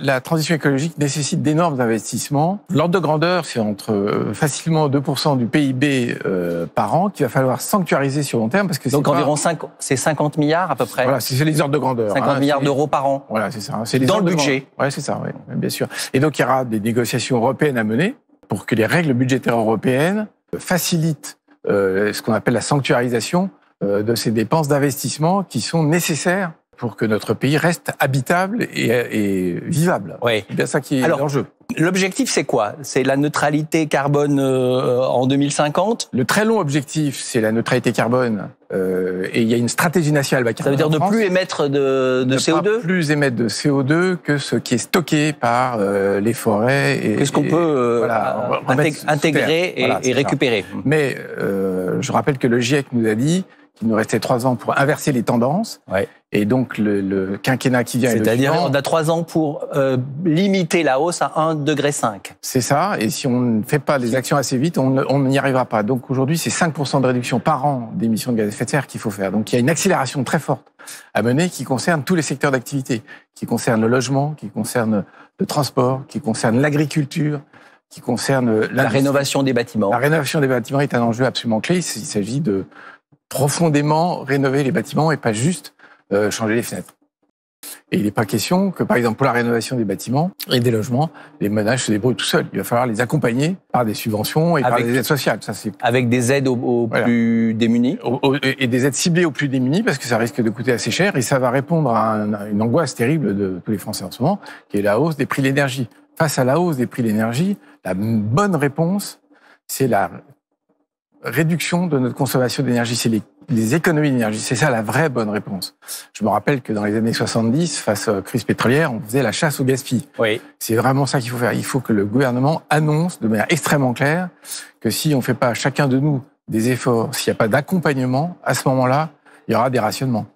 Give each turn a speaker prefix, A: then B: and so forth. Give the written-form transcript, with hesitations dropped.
A: la transition écologique nécessite d'énormes investissements. L'ordre de grandeur, c'est entre facilement 2% du PIB par an qu'il va falloir sanctuariser sur long terme. Parce que
B: donc environ 50 milliards à peu près.
A: Voilà, c'est les ordres de grandeur.
B: 50 milliards d'euros par an.
A: Voilà, c'est ça. C'est les
B: dans le budget.
A: Oui, c'est ça, oui, bien sûr. Et donc il y aura des négociations européennes à mener pour que les règles budgétaires européennes facilitent ce qu'on appelle la sanctuarisation de ces dépenses d'investissement qui sont nécessaires pour que notre pays reste habitable et vivable.
B: Oui.
A: C'est bien ça qui est l'enjeu.
B: L'objectif, c'est quoi? C'est la neutralité carbone en 2050?
A: Le très long objectif, c'est la neutralité carbone. Et il y a une stratégie nationale bas carbone.
B: Ça veut dire ne plus émettre de CO2?
A: Ne plus émettre de CO2 que ce qui est stocké par les forêts.
B: Qu'est-ce qu'on peut intégrer et récupérer?
A: Mais je rappelle que le GIEC nous a dit qu'il nous restait 3 ans pour inverser les tendances.
B: Ouais.
A: Et donc, le quinquennat qui vient...
B: C'est-à-dire, on a 3 ans pour limiter la hausse à 1,5 degré.
A: C'est ça. Et si on ne fait pas les actions assez vite, on n'y arrivera pas. Donc, aujourd'hui, c'est 5% de réduction par an d'émissions de gaz à effet de serre qu'il faut faire. Donc, il y a une accélération très forte à mener qui concerne tous les secteurs d'activité, qui concerne le logement, qui concerne le transport, qui concerne l'agriculture, qui concerne
B: la rénovation des bâtiments.
A: La rénovation des bâtiments est un enjeu absolument clé. Il s'agit de profondément rénover les bâtiments et pas juste changer les fenêtres. Et il n'est pas question que, par exemple, pour la rénovation des bâtiments et des logements, les ménages se débrouillent tout seuls. Il va falloir les accompagner par des subventions et par des aides sociales. Ça, c'est...
B: Avec des aides aux plus démunis.
A: Et des aides ciblées aux plus démunis, parce que ça risque de coûter assez cher. Et ça va répondre à une angoisse terrible de tous les Français en ce moment, qui est la hausse des prix de l'énergie. Face à la hausse des prix de l'énergie, la bonne réponse, c'est la réduction de notre consommation d'énergie, c'est les économies d'énergie. C'est ça la vraie bonne réponse. Je me rappelle que dans les années 70, face à la crise pétrolière, on faisait la chasse au gaspillage.
B: Oui.
A: C'est vraiment ça qu'il faut faire. Il faut que le gouvernement annonce de manière extrêmement claire que si on ne fait pas chacun de nous des efforts, s'il n'y a pas d'accompagnement, à ce moment-là, il y aura des rationnements.